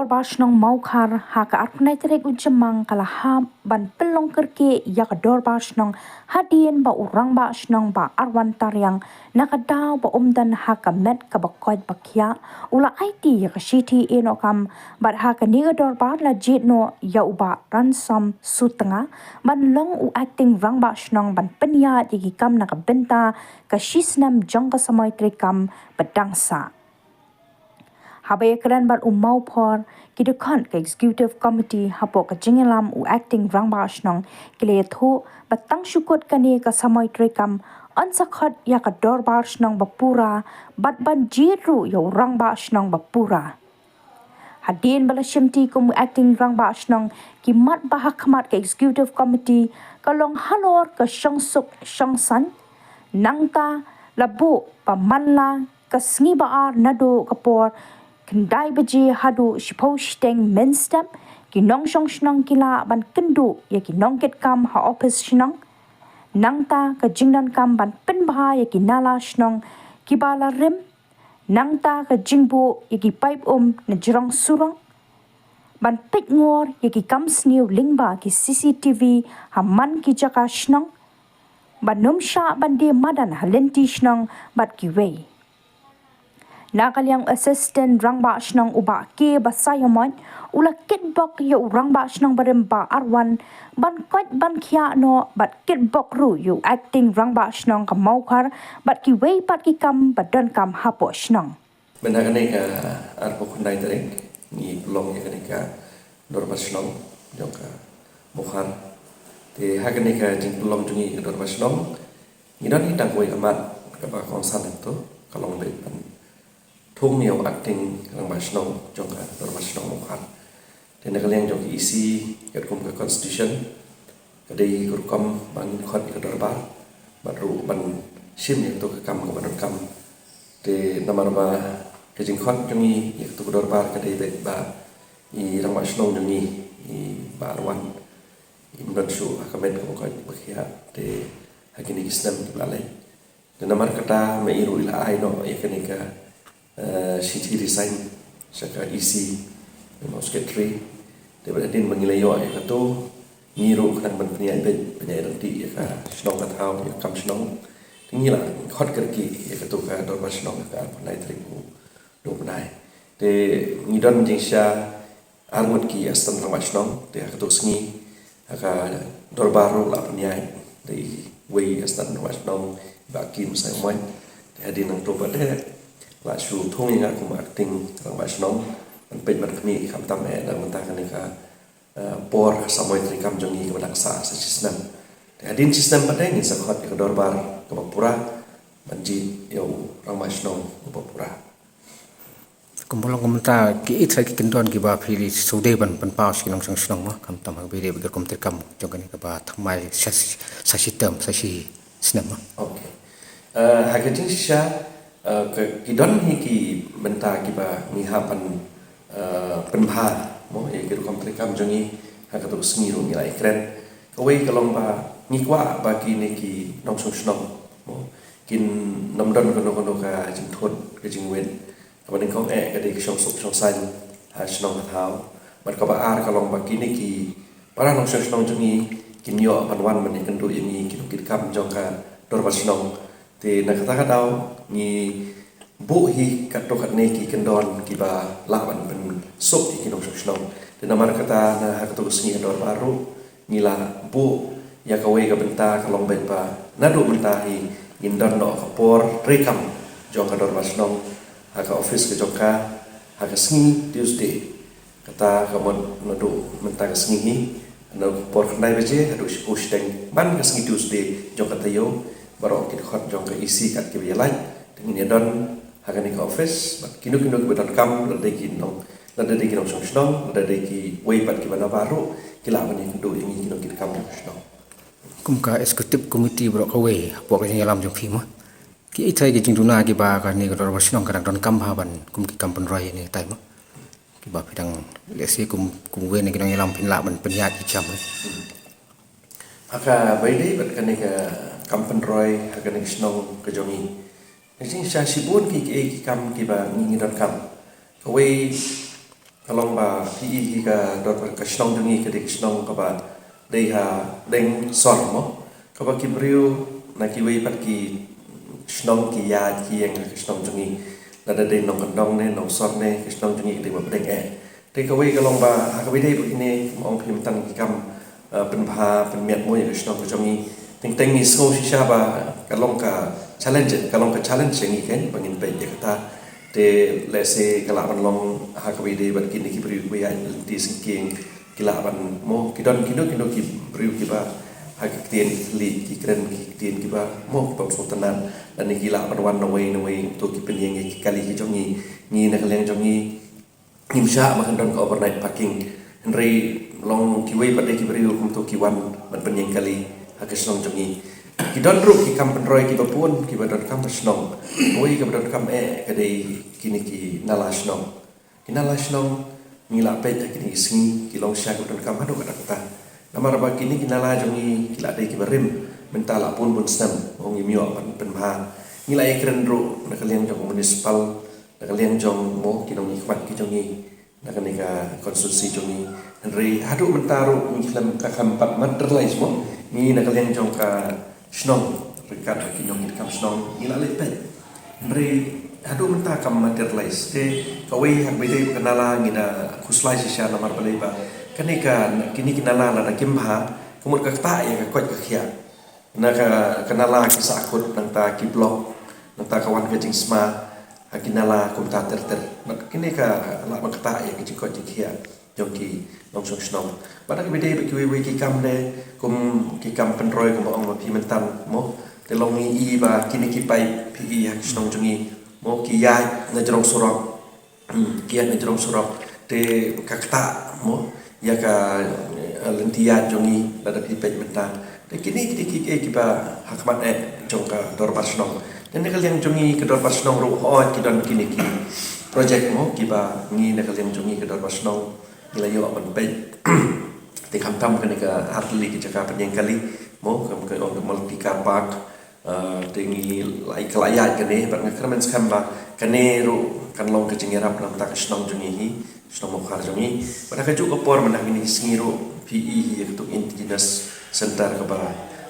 bash nong maukar ha ka arpnai terek ujemang kala ha ban pelong kerke ya ka dor bash nong hadien ba urang bash nong ba arwan taryang nakadaw ba umdan ha ka met ka ba koit bakya ula IT ya ka shiti eno kam bat ha ka niga dor ba la jit no ya uba ransom sutanga ban long u acting rang bash nong ban penya digi kam na ka benta ka shisnam jong ka samai trekam badangsa Habaya keran bat umau por kidukhan ke executive committee hapo ka jingelam u acting rang bash nong kile thu batang syukut kani ka samai trekam ansakhat ya ka dor bash nong bapura bat ban jiru yo rang bash nong bapura Hadin bala shimti kum acting rang bash nong ki mat bahakmat ke executive committee kalong halor ka shangsuk shangsan nangta labu pamanla kasngi baar nado kapor kendai beji hadu shipau shteng menstem ki nong shong shnong kila ban kendu ya ki nong ket kam ha office shnong nangta ka jingdan kam ban pen bha ya ki nala shnong ki bala rim nangta ka jingbu ya ki pipe na jirong surong ban pit ngor ya ki kam sniu lingba ki CCTV ha man ki jaka shnong ban num sha ban de madan halenti shnong bat ki wei Nakaliang assistant rang ba shnong uba ke basayamon ula kitbok yo rang ba shnong baremba arwan ban koit ban khia no bat kitbok ru yo acting rang ba shnong ka maukar bat ki wei pat ki kam badan kam hapo shnong benda kene ka arpo kundai tereng ni pelong ya kene ka dorba shnong jong ka mukhar te ha kene ka jing pelong jungi ka dorba shnong ni dan hitang koi amat ka ba konsan itu kalong be thung nhiều acting rang bashnong jong ka dor bashnong mukhan ten kaliang jong isi kat kum ka constitution kadai kurkam ban khot ka dor ba baru ban sim yang to ka kam ka ban kam te namar ba ke jing khot jong i to ka dor ba kadai be ba I rang bashnong jong i ba wan imran shu ka met ko ka bakhia te hakini kisnam balai te namar kata me iru ila ai no yakani ka City resign saka isi memang secretary daripada din mengilayo ya kato ngiru kadang berpenyayi penyayi nanti ya ka senong katau ya kam senong tinggilah khot kerki ya kato ka dorba senong ka panai triku do panai te ngidon jingsha armut ki astan rama senong te kato sngi ka dorba ro la penyayi dei wei astan rama senong bakim sai moin te hadin nang to pada la shu thong inga kum acting rang bashnong an pej man khmi kham tam e dang ta kan ka por samoi tri kam jongi ka daksa sa system te adin system padai ni sa khat ka dorbar ka pura banji yo rang bashnong ka pura kumbolong kumta ki ithai ki kindon ki ba phiri sude ban paus ki nong sang snong ma kham tam be de be kom ter kam jong ka ba thmai sa system sa si snam ma okay hagatin sha kidon hi ki benta ki ba mi hapan penpha mo e ki kom trekam jongi ha ka to smi ru mi lai kren ko wei ka long ba ni kwa ba ki ne ki nong song snong mo kin nam don ko no ka jing thot ka jing wen ka ban kong e ka de ki song sok song san ha snong ka thau ban ka ba ar ka long ba ki ne ki para nong song snong jongi kin yo ban wan man ni kan du yi ki kam jong ka dor ba snong te na kata katau ni bu hi kato katne ki kendon ki ba lawan ben sop ki nong shnong te na mar kata na ha kato sngi dor baru ni la bu ya ka wei ka benta ka long bet ba na do benta hi indon no ka por rekam jong ka dor basnong ha ka office ke joka ha ka sngi Tuesday kata ka mon na do benta ka sngi hi na por khnai beje ha do shosteng ban ka sngi Tuesday jong ka tayo baru kita khot jong ke isi kat ke bialai dengan don hakan ke office bat kinu bedan kam lade ki nong song shnong lade ki wei bat ki bana baru kila bani do ini kinu ki kam shnong kum ka executive committee bro ka wei po ka yalam jong phima ki ithai ki jingduna ki ba ka ni ka dor basnong kadang don kam ha ban kum ki kam pen roi ni tai ma ki ba pidang lesi kum we ni ki dong yalam pin la ban penyat ki cham aka bai dei bat kan ka kampen roy hagan snong ke jongi jing sha sibun ki kam ki ba ngi dan kam kawei kalong ba PE ka dor ka snong dungi ka dik snong ka ba dei ha deng sor mo ka ba kibriu na ki wei pat ki snong ki ya ki yang ka snong dungi la da dei nong kandong ne nong sor ne ka snong dungi dei ba deng te ka wei kalong ba ha ka wei dei ini ong phim tan ki kam pen pha pen miat mo ka snong ka dungi teng ni so si sha ba kalong ka challenge ni kan bangin pe ya kata te lese kala ban long ha ka de ban kini ki priu ya di singking kila ban mo kidon ki priu ki ba ha ki tien li ki kren ki tien ki ba mo pa sultanan dan ni kila ban wan nawai to ki penyeng ki kali ki jongi ni na kaleng jongi ni sha ma kan don ko overnight parking henry long ki wei pa de ki priu kum to ki wan ban penyeng kali ha ka snong jongi ki don ru ki kam penroi ki bapun ki badon kam snong oi ki badon kam kadai kini ki nala snong ngila pe kini singi ki long sha ki badon kam hadu kata kata namar ba kini ki nala jongi ki la dei ki barim mentala pun snam ong mio pen pha ngila kren ru na kaliang jong municipal na kaliang jong mo ki dong ikhmat ki jongi na kanika konstitusi jongi henry hadu mentaru ni film ka kam pat materlais mo ni na kaliang jong ka snong rekat ki nyong kam snong ila lepet mri adu menta kam materialize te kawai hak bede kenala ngina kuslai sisya namar baleba kanika kini kinala la kimha kumur ka ta ya ka kot ka khia na ka kenala ki sakut nang ta ki blok nang ta kawan ka jing sma hakinala kum ta ter kini ka la ba ka ta ya ki kot ki khia jong ki long song snong pada ki bede ki we ki kam de kum ki kam penroi kum ong ma pi mentan mo te long ni i ba kini ki pai pi hak snong jongi mo ki ya na jrong surok ki ya na jrong surok te kakta mo ya ka lentia jongi la da pi pe mentan te kini ki ba hak mat jong ka dor pas snong dan ne kalian jongi ke dor pas snong ru ho ki don kini ki project mo ki ba ngi ne kalian jongi ke dor pas snong ila yo apan pe te kam tam kan ka atli ki jaka penyeng kali mo kam ka on multi car park te ngi lai kelaya kene ban ngekramen skamba kane ru kan long ke jingirap nam tak snong jungi hi snong mo khar jungi pada ka juga por menang ini singiru PE hi tu indigenous center ka ba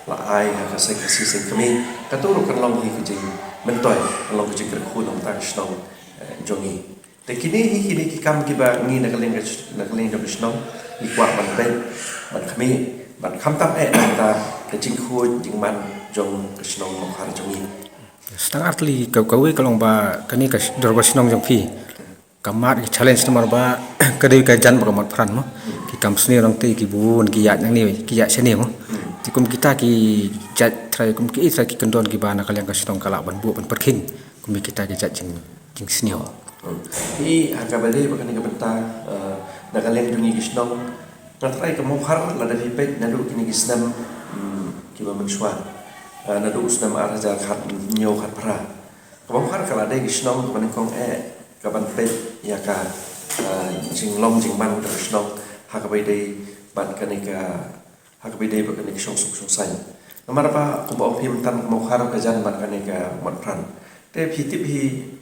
la ai ka se ka si sen kami ka tu ru kan long hi ke jing mentoi long ke jing khu nam tak snong jungi te kini ki kam ki ba ngi na kaleng jong snong ni kwa ban pe ban khami ban kham tam ta ke jing khu jing man jong snong mo khar jongi Setang atli kau kalau ba kani ka dor ba snong jong phi kamat ki challenge namar ba kadai ka jan ba mat pran mo ki kam sni rang te ki bun ki ya nang ni ki ya seni mo ti kum kita ki jat try kum ki try ki kendon ki ba na kaleng ka snong kala ban bu ban perkin kum kita ki jat jing sni ho i akabale bakani ka benta na kaleng dungi kisnong na try ka mokhar la da pipet na du kini kisnam ki ba manswa na du usnam araja khat nyo khat pra ka mokhar kala de kisnong ka ban kong ka ban pet ya ka jing long jing man ka kisnong hakabai de ban kanika hakabai de bakani kisong suk sai namar pa ko ba phim tan mokhar ka jan ban kanika mat pran te phitip hi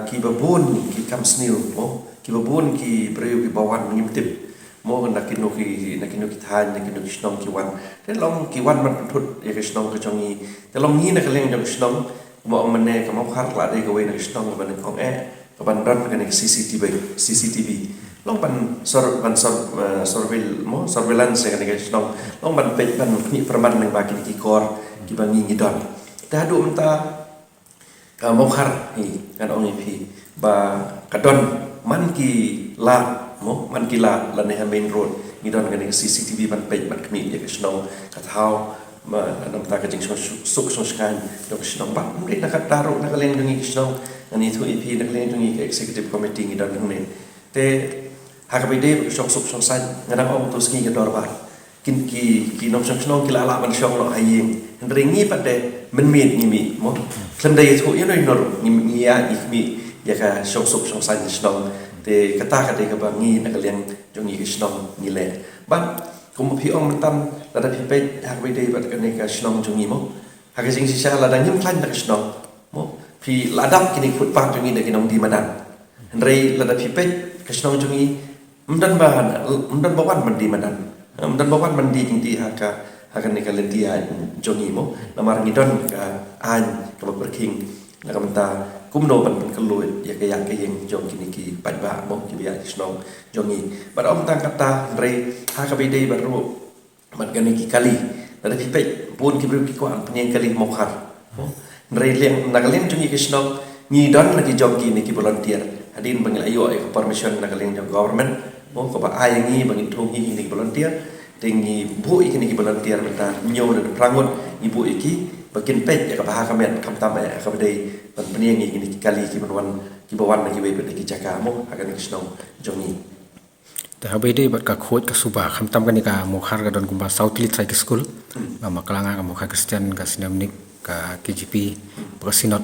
ki babun ki kam snil mo ki babun ki breu ki bawan ngimtip mo nakino ki than nakino ki snong ki wan te long ki wan man thut ya ki snong ka jongi te long ni na kaleng jong snong mo ang mane ka mo khar la de ka we na snong ban kong ka ban ran ka ni CCTV long ban surveillance ka ni snong long ban pe ban ni perman nang ba ki kor ki bangi ngidon ta du menta mokhar hi kan ong pi ba kadon man ki la la ne main road ni don kan CCTV ban pe ban kmi ye snong ka thau ma nam ta ka jing suk skan dok snong ba mri na ka taru na ka leng ngi snong ani thu ip na ka leng ngi executive committee ni don ne te ha ka be de suk san ngana ong to ski ka dor ba kin ki nom snong ki la ban shong lo haying ringi pada menmit ngimi mo klandai thu yo nor ngimi ya ikmi ya ka suk san snong te kata ka ba ngi na ka leng jongi snong ni le ba kum phi ong mentam la da phi pe hak be de ba ka ne ka snong jongi mo hak jing si sha la da ngim klan da snong mo phi la dam kini footpath jongi da kinong di madan rei la da phi pe Kasnong jungi mdan bawan mandi madan. Mdan bawan mandi tingti haka ni kalentia jungi mo namar ngidon ka an ka berking na kamta kumno ban keluit ya kayak yang jong kini ki padba mo ki biya kasnong jungi. Bar om tang kata re haka bidei baru man gani ki kali ada pipet pun ki bru ki kuan penyeng kali mokhar. Re leng nagaleng jungi kasnong ni don lagi jogi ni ki volunteer hadin bangil ayo ay permission nagaleng jog government mo ko ba ay ngi bangil thong hi ni volunteer tengi bu iki ni volunteer menta nyo na prangot ni bu iki bakin pet ya ka bah kamen kam tamai ka badai ban peniang iki ni kali ki banwan ki bawan na ki we ki jaka mo akan kisnong jongi ta habai dei bat ka khot ka suba kham tam ka ni ka mokhar ka don kumba south lit sai school ma makalanga ka mokhar Christian ka sinamnik ka KGP prasinot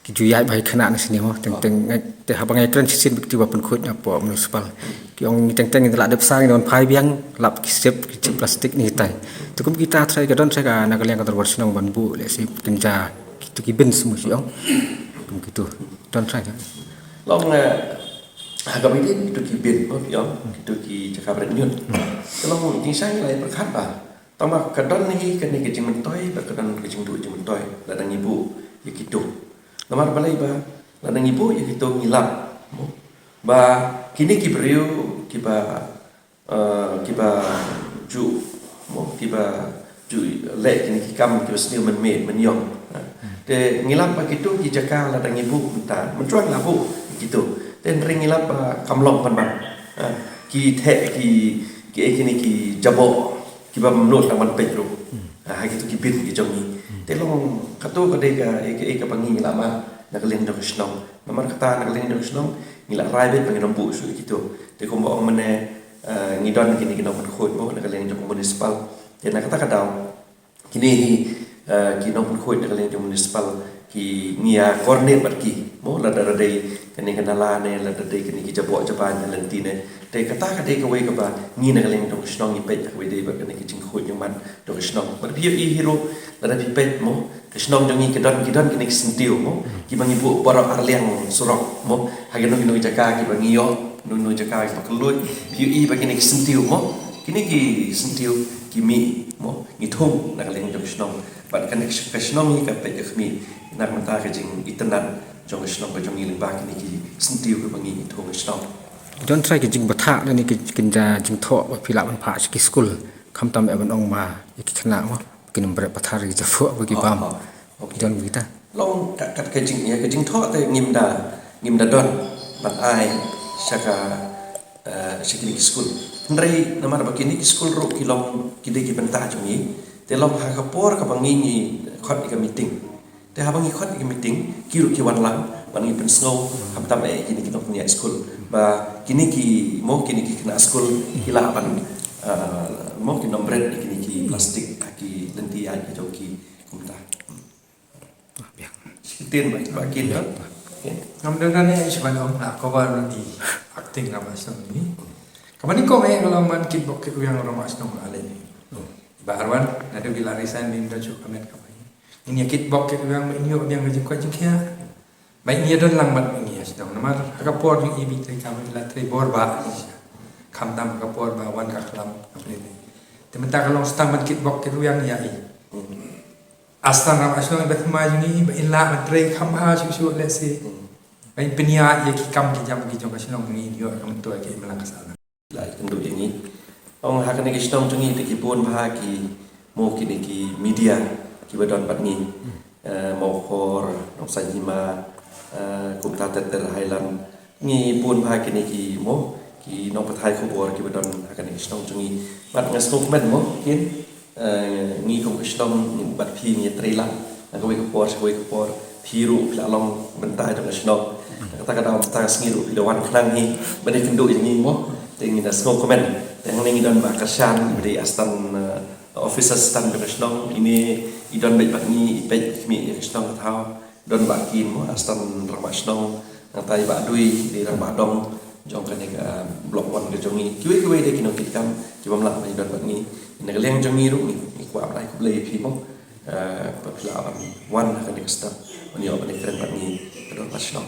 ki juyai bai khana na sini mo teng te habang ai kran sin bikti ba pun khot na po municipal ki ong ni teng la dep sang don phai biang lap ki step ki plastik ni tai tu kum kita trai ka don sai ka na kaleng ka tor sinong ban bu le si kinja tu ki bin smu si ong kum gitu don trai ka long agak ini itu ki bin mo yo itu ki cakap renyut long jing sang lai berkat ba tama kadon ni kan ni kejing mentoi ba kadon kejing du jing mentoi ladang ibu ya gitu namar balai ba ladang ibu ya gitu ngilap mo ba kini ki beriu ki ba ju mo ki ba ju le kini ki kam ki sniu men men yong te ngilap ba gitu ki jaka ladang ibu menta mencuang labu gitu ten ring ngilap kamlong kan ba ki the ki kini ki jabo ki ba menut taman petro ha gitu ki bin ki jongi te long katu ka de ka pangi lama nagaleng do krisnong namar kata nagaleng do krisnong ngila rai bet pangi nombu su gitu te ko mo mene ngidon kini kino kon khot mo nagaleng do municipal te na kata kadau kini kino kon khot nagaleng do municipal ki ngia kornet bat ki mo la dara dei kani kanala ne la dara dei kani ki jabo jaban lenti ne te kata ka de ka we ka ba ngi nagaleng do krisnong ni pet ka we dei ba kani ki jing khot yang man do krisnong bar bi i hero la da pet mo krisnong jongi kedon kini ki sentiu mo ki bangi bu borok arliang surok mo hageno kino jaka ki bangi yo nu jaka ki pakelut bi i ba kini ki sentiu mo kini ki sentiu ki mi mo ngi thong nagaleng do krisnong ba kan krisnong ni ka pet ka mi nak menta ka jing itenan jong krisnong ba jongi limba kini ki sentiu ka bangi thong krisnong don try ki jing batha ni ki kinja jing tho ba phila man pha ki school kham tam e ban ong ma ki khana mo kin bre patha ri ja fu ba ki bam don kita long kat ka jing ya ka jing tho te ngim da don ban ai saka sikini ki school ndrei namar ba kini ki school ro ki long ki de ki benta jongi te long ha ka por ka bangi ni khot ka meeting te ha bangi khot ki meeting ki ru ki wan lang ban ngi pen snow ham tam e kini ki punya school ba kini ki kena school kila ban mo ki nombret kini ki plastik ki lenti ai ki joki kumta sitin ba kin ha ngam dengan ni isban om nak cover di acting nama asam ni kamani ko me kalau man kit bok ke yang orang asam ale ni barwan ada gilarisan ni dah cukup kamet kamani ini kit bok ke yang ini yang ngajak ko jikia baik ni don lang mat ni asam nama akapor yung ibi tre kamani la tre borba kam tam akapor ba wan ka klam apne ni tementa kalau stamat kit bok ke yang ya i astan ram asno bet majuni ba illa matre kham ha su let's say ai penia ye ki kam ki jam ki jong asno ngi yo kam to ke melang kasala lai kendu ini ong ha kan ki stong tungi te ki pon ba ki mo ki ki media ki badon pat ni mo khor nok sanjima kum ta ter highland ni pon ba ki mo ki nok pathai ko bor ki badon ha kan ki stong tungi bat ngasno men mo kin ngi kong kristom bat phi ni trela ko we ko por thiru la long bentai dong kristom kata kata ta sngiru pi lawan khlang ni bade kendu ni mo tengi da snow comment teng ni don ba kashan bade astan officer stan kristom ini idon bet bat ni ipet mi kristom thao don ba kin mo astan ramasno tai ba dui di ramadong jong kan ga blok wan ke jongi kiwe de kino kitam kibam la ni don bat ni nagaleng jongi ru ni ko aprai ko le phi mo pa phila wan kan de sta oni op ni kren bat ni don pasno